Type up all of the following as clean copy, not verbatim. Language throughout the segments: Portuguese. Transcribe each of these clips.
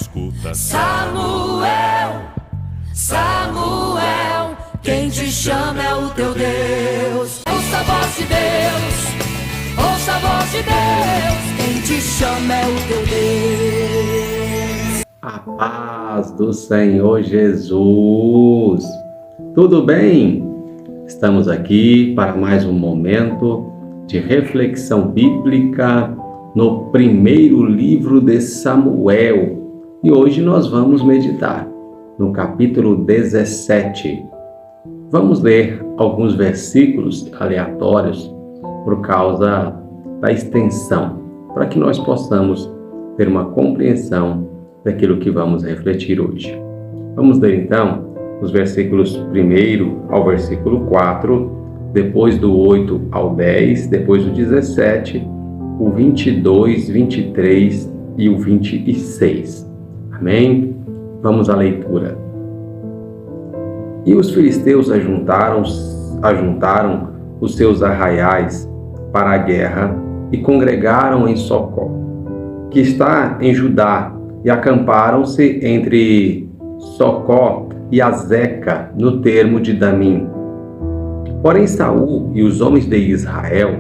escuta. Samuel, Samuel, quem te chama é o teu Deus. Ouça a voz de Deus, ouça a voz de Deus, quem te chama é o teu Deus. A paz do Senhor Jesus. Tudo bem? Estamos aqui para mais um momento de reflexão bíblica no primeiro livro de Samuel. E hoje nós vamos meditar no capítulo 17. Vamos ler alguns versículos aleatórios por causa da extensão, para que nós possamos ter uma compreensão daquilo que vamos refletir hoje. Vamos ler então os versículos 1 ao versículo 4, depois do 8 ao 10, depois do 17, o 22, 23 e o 26. Amém? Vamos à leitura. E os filisteus ajuntaram os seus arraiais para a guerra e congregaram em Socó, que está em Judá, e acamparam-se entre Socó e Azeca, no termo de Damim. Porém Saul e os homens de Israel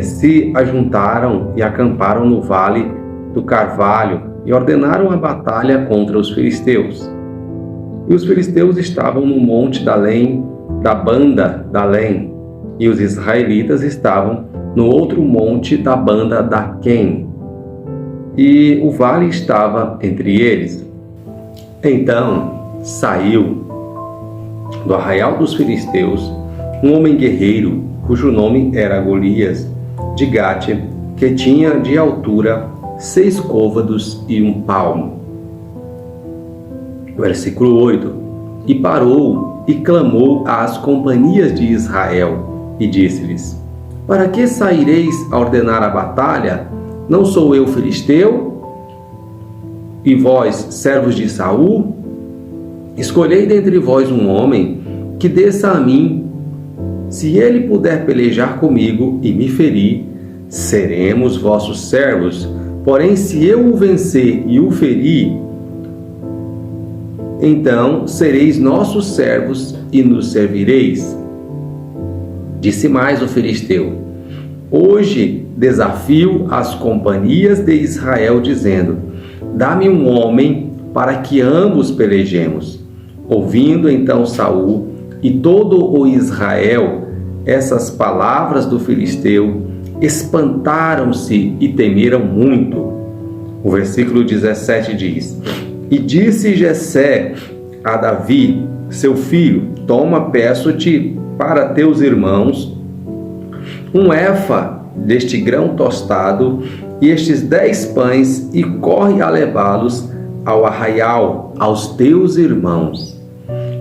se ajuntaram e acamparam no vale do Carvalho e ordenaram a batalha contra os filisteus. E os filisteus estavam no monte da banda da Além, e os israelitas estavam no outro monte da banda da Quem, e o vale estava entre eles. Então saiu do arraial dos filisteus um homem guerreiro, cujo nome era Golias, de Gate, que tinha de altura 6 côvados e 1 palmo. Versículo 8. E parou e clamou às companhias de Israel, e disse-lhes: Para que saireis a ordenar a batalha? Não sou eu filisteu? E vós, servos de Saul? Escolhei dentre vós um homem que desça a mim. Se ele puder pelejar comigo e me ferir, seremos vossos servos. Porém, se eu o vencer e o ferir, então sereis nossos servos e nos servireis. Disse mais o filisteu: Hoje desafio as companhias de Israel, dizendo: Dá-me um homem para que ambos pelejemos. Ouvindo então Saul e todo o Israel essas palavras do filisteu, espantaram-se e temeram muito. O versículo 17 diz: E disse Jessé a Davi, seu filho: Toma, peço-te, para teus irmãos, um efa deste grão tostado e estes 10 pães, e corre a levá-los ao arraial, aos teus irmãos.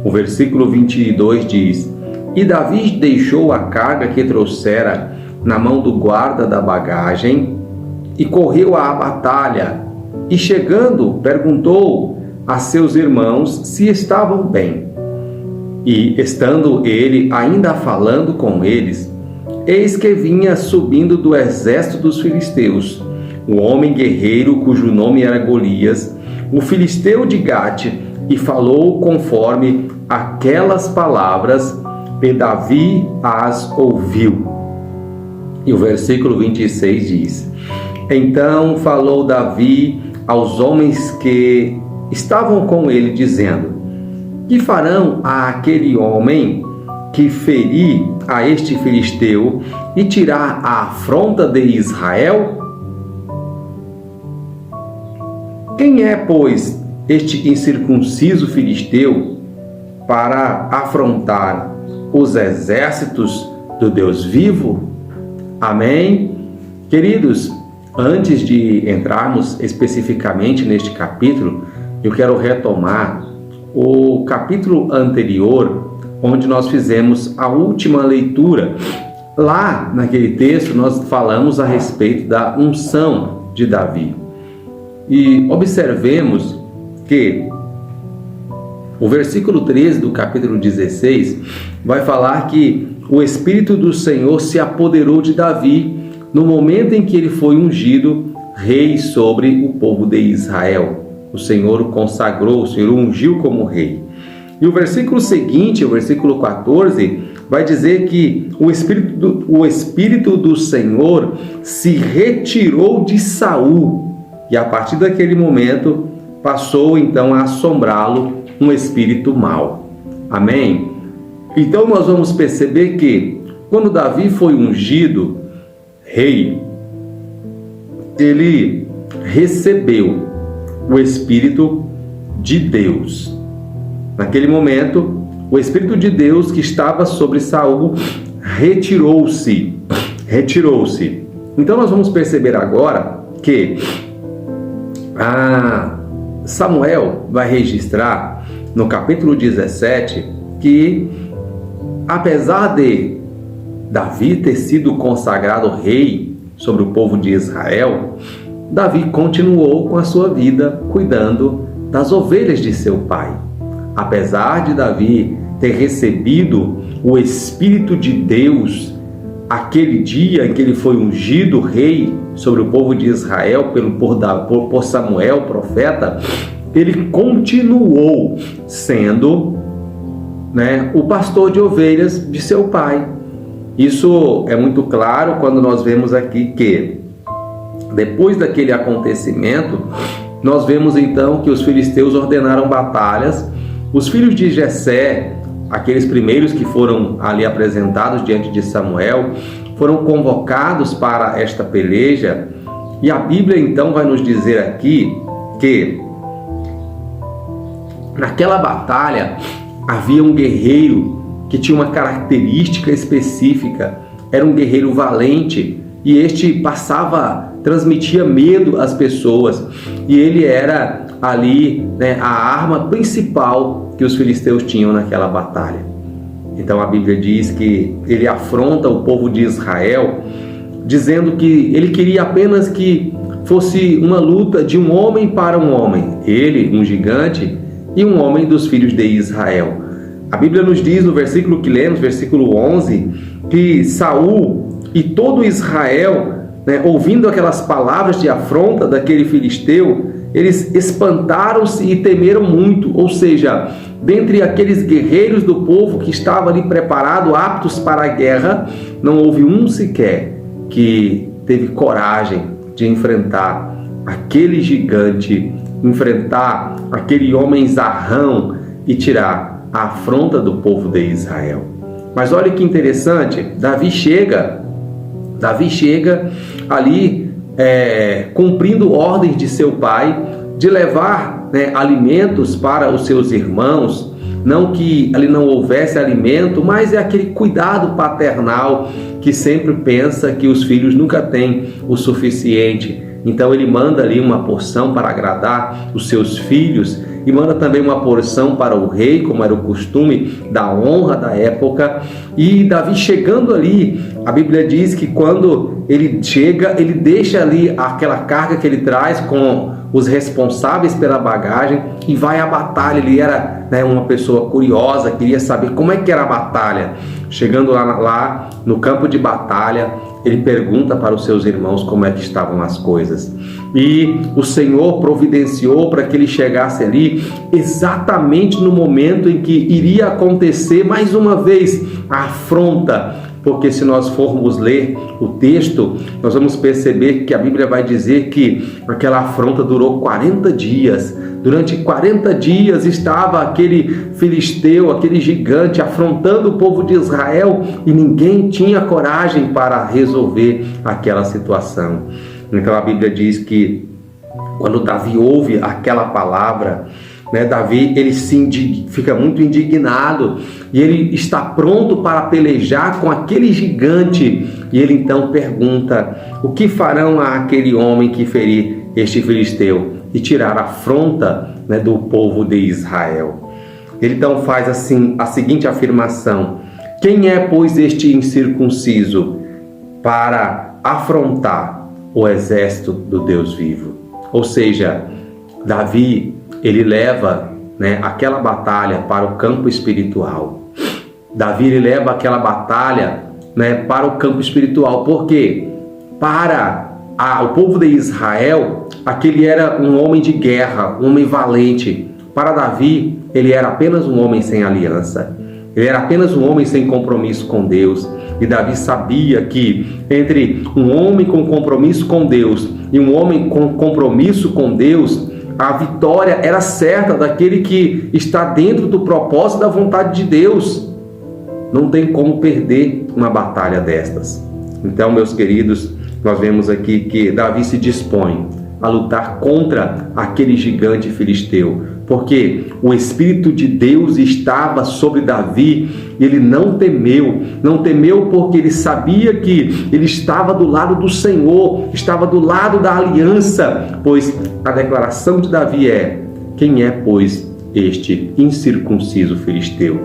O versículo 22 diz: E Davi deixou a carga que trouxera na mão do guarda da bagagem e correu à batalha. E chegando, perguntou a seus irmãos se estavam bem. E estando ele ainda falando com eles, eis que vinha subindo do exército dos filisteus o homem guerreiro cujo nome era Golias, o filisteu de Gate, e falou conforme aquelas palavras, e Davi as ouviu. E o versículo 26 diz: Então falou Davi aos homens que estavam com ele, dizendo: Que farão àquele homem que ferir a este filisteu e tirar a afronta de Israel? Quem é, pois, este incircunciso filisteu para afrontar os exércitos do Deus vivo? Amém? Queridos, antes de entrarmos especificamente neste capítulo, eu quero retomar o capítulo anterior, onde nós fizemos a última leitura. Lá, naquele texto, nós falamos a respeito da unção de Davi. E observemos que o versículo 13 do capítulo 16 vai falar que o Espírito do Senhor se apoderou de Davi no momento em que ele foi ungido rei sobre o povo de Israel. o Senhor o consagrou, o Senhor o ungiu como rei. E o versículo seguinte, o versículo 14, vai dizer que o Espírito do Senhor se retirou de Saul, e a partir daquele momento passou então a assombrá-lo um espírito mau. Amém? Então nós vamos perceber que quando Davi foi ungido rei, ele recebeu o Espírito de Deus. Naquele momento, o Espírito de Deus que estava sobre Saul retirou-se. Então nós vamos perceber agora que Samuel vai registrar no capítulo 17 que, apesar de Davi ter sido consagrado rei sobre o povo de Israel, Davi continuou com a sua vida cuidando das ovelhas de seu pai. Apesar de Davi ter recebido o Espírito de Deus aquele dia em que ele foi ungido rei sobre o povo de Israel por Samuel, profeta, ele continuou sendo, o pastor de ovelhas de seu pai. Isso é muito claro quando nós vemos aqui que, depois daquele acontecimento, nós vemos então que os filisteus ordenaram batalhas. Os filhos de Jessé, aqueles primeiros que foram ali apresentados diante de Samuel, foram convocados para esta peleja. E a Bíblia então vai nos dizer aqui que naquela batalha havia um guerreiro que tinha uma característica específica. Era um guerreiro valente, e este transmitia medo às pessoas, e ele era ali a arma principal que os filisteus tinham naquela batalha. Então a Bíblia diz que ele afronta o povo de Israel, dizendo que ele queria apenas que fosse uma luta de um homem para um homem, ele, um gigante, e um homem dos filhos de Israel. A Bíblia nos diz no versículo que lemos, versículo 11, que Saul e todo Israel, ouvindo aquelas palavras de afronta daquele filisteu, eles espantaram-se e temeram muito. Ou seja, dentre aqueles guerreiros do povo que estavam ali preparados, aptos para a guerra, não houve um sequer que teve coragem de enfrentar aquele gigante, enfrentar aquele homem zarrão e tirar a afronta do povo de Israel. Mas olha que interessante, Davi chega ali cumprindo ordens de seu pai de levar alimentos para os seus irmãos. Não que ali não houvesse alimento, mas é aquele cuidado paternal que sempre pensa que os filhos nunca têm o suficiente. Então ele manda ali uma porção para agradar os seus filhos, e manda também uma porção para o rei, como era o costume da honra da época. E Davi chegando ali, a Bíblia diz que quando ele chega, ele deixa ali aquela carga que ele traz com os responsáveis pela bagagem e vai à batalha. Ele era uma pessoa curiosa, queria saber como é que era a batalha. Chegando lá no campo de batalha, ele pergunta para os seus irmãos como é que estavam as coisas. E o Senhor providenciou para que ele chegasse ali exatamente no momento em que iria acontecer mais uma vez a afronta. Porque se nós formos ler o texto, nós vamos perceber que a Bíblia vai dizer que aquela afronta durou 40 dias. Durante 40 dias estava aquele filisteu, aquele gigante, afrontando o povo de Israel, e ninguém tinha coragem para resolver aquela situação. Então a Bíblia diz que quando Davi ouve aquela palavra, Davi ele fica muito indignado, e ele está pronto para pelejar com aquele gigante. E ele então pergunta: o que farão àquele homem que ferir este filisteu e tirar a afronta do povo de Israel? Ele então faz assim a seguinte afirmação: quem é, pois, este incircunciso para afrontar o exército do Deus vivo? Ou seja, Davi ele leva aquela batalha para o campo espiritual. Davi ele leva aquela batalha para o campo espiritual. Por quê? Para o povo de Israel, aquele era um homem de guerra, um homem valente. Para Davi, ele era apenas um homem sem aliança. Ele era apenas um homem sem compromisso com Deus. E Davi sabia que entre um homem com compromisso com Deus e um homem com compromisso com Deus, a vitória era certa daquele que está dentro do propósito da vontade de Deus. Não tem como perder uma batalha destas. Então, meus queridos, nós vemos aqui que Davi se dispõe a lutar contra aquele gigante filisteu, porque o Espírito de Deus estava sobre Davi e ele não temeu porque ele sabia que ele estava do lado do Senhor, estava do lado da aliança, pois a declaração de Davi é: quem é, pois, este incircunciso filisteu?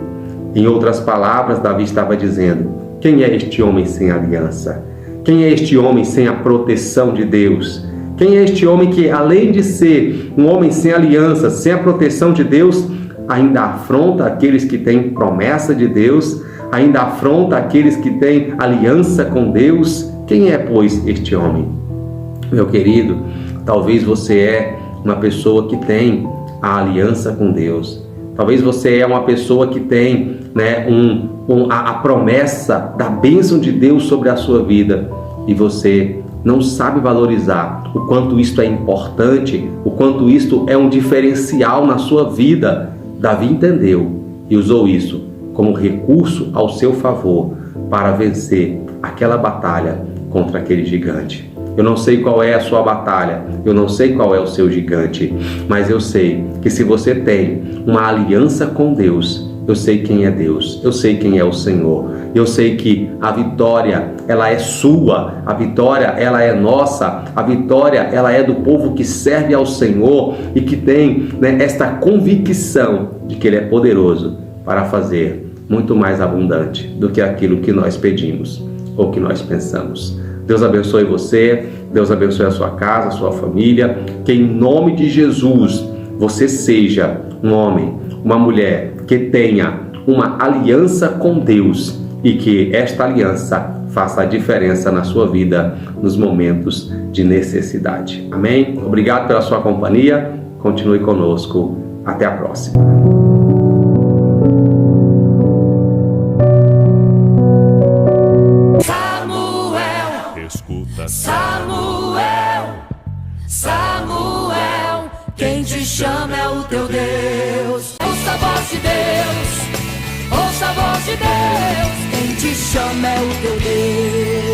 Em outras palavras, Davi estava dizendo: quem é este homem sem aliança? Quem é este homem sem a proteção de Deus? Quem é este homem que, além de ser um homem sem aliança, sem a proteção de Deus, ainda afronta aqueles que têm promessa de Deus, ainda afronta aqueles que têm aliança com Deus? Quem é, pois, este homem? Meu querido, talvez você é uma pessoa que tem a aliança com Deus. Talvez você é uma pessoa que tem, a promessa da bênção de Deus sobre a sua vida e você não sabe valorizar o quanto isto é importante, o quanto isto é um diferencial na sua vida. Davi entendeu e usou isso como recurso ao seu favor para vencer aquela batalha contra aquele gigante. Eu não sei qual é a sua batalha, eu não sei qual é o seu gigante, mas eu sei que se você tem uma aliança com Deus, eu sei quem é Deus, eu sei quem é o Senhor, eu sei que a vitória, ela é sua, a vitória, ela é nossa, a vitória, ela é do povo que serve ao Senhor e que tem esta convicção de que Ele é poderoso para fazer muito mais abundante do que aquilo que nós pedimos ou que nós pensamos. Deus abençoe você, Deus abençoe a sua casa, a sua família, que em nome de Jesus você seja um homem, uma mulher que tenha uma aliança com Deus e que esta aliança faça a diferença na sua vida nos momentos de necessidade. Amém? Obrigado pela sua companhia, continue conosco, até a próxima. Samuel, quem te chama é o teu Deus. Ouça a voz de Deus, ouça a voz de Deus. Quem te chama é o teu Deus.